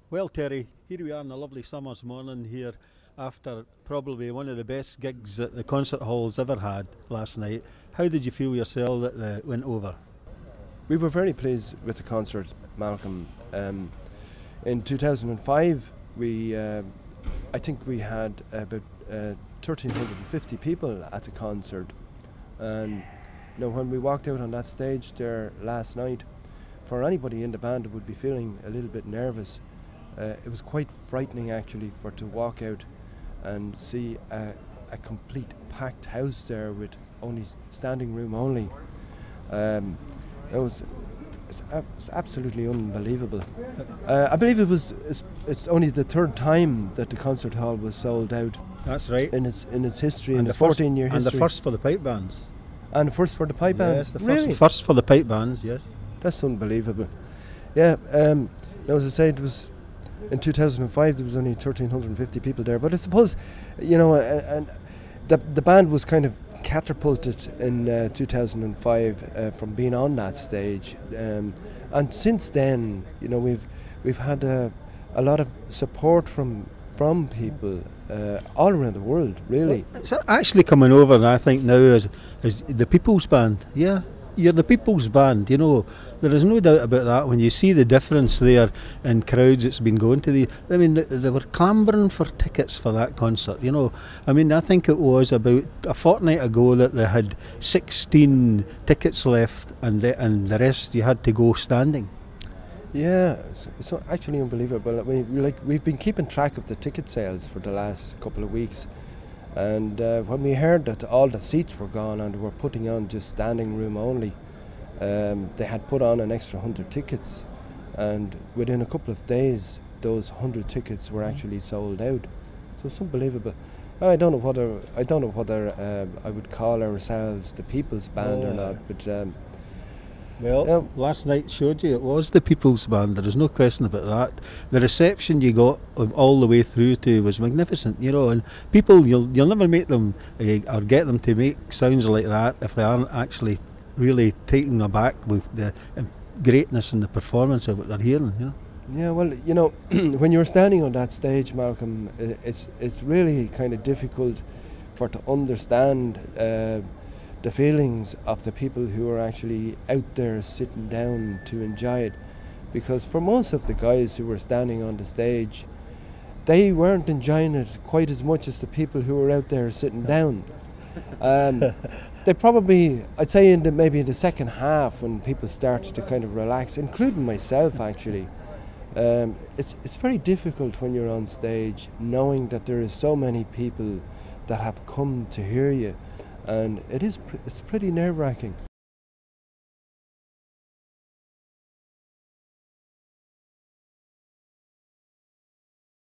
Well, Terry, here we are on a lovely summer's morning here after probably one of the best gigs that the concert hall's ever had last night. How did you feel yourself that they went over? We were very pleased with the concert, Malcolm. In 2005, I think we had about 1,350 people at the concert, and when we walked out on that stage there last night, for anybody in the band who would be feeling a little bit nervous, it was quite frightening actually to walk out and see a complete packed house there with only standing room only. It's absolutely unbelievable. I believe it's only the third time that the concert hall was sold out. That's right. In its history, in the 14-year history. And the first for the pipe bands. And the first for the pipe bands. Yes, really? First for the pipe bands, yes. That's unbelievable. Yeah. As I said, it was in 2005. There was only 1,350 people there. But I suppose, and the band was kind of catapulted in 2005 from being on that stage, and since then, we've had a lot of support from people all around the world, really. Well, it's actually coming over, I think, now as the People's Band. Yeah, you're the People's Band. There is no doubt about that. When you see the difference there in crowds that's been going to they were clambering for tickets for that concert. I think it was about a fortnight ago that they had 16 tickets left, and the rest you had to go standing. Yeah, it's actually unbelievable. We've been keeping track of the ticket sales for the last couple of weeks, and when we heard that all the seats were gone and they were putting on just standing room only, they had put on an extra 100 tickets, and within a couple of days those 100 tickets were actually sold out. So it's unbelievable. I don't know whether I would call ourselves the People's Band or not, but last night showed you it was the People's Band. There is no question about that. The reception you got all the way through to was magnificent, and people, you'll never make them or get them to make sounds like that if they aren't actually really taken aback with the greatness and the performance of what they're hearing. Yeah, well, when you're standing on that stage, Malcolm, it's really kind of difficult to understand the feelings of the people who are actually out there sitting down to enjoy it, because for most of the guys who were standing on the stage, they weren't enjoying it quite as much as the people who were out there sitting down. They probably, I'd say maybe in the second half, when people started to kind of relax, including myself actually, it's very difficult when you're on stage knowing that there is so many people that have come to hear you, and it's pretty nerve-wracking.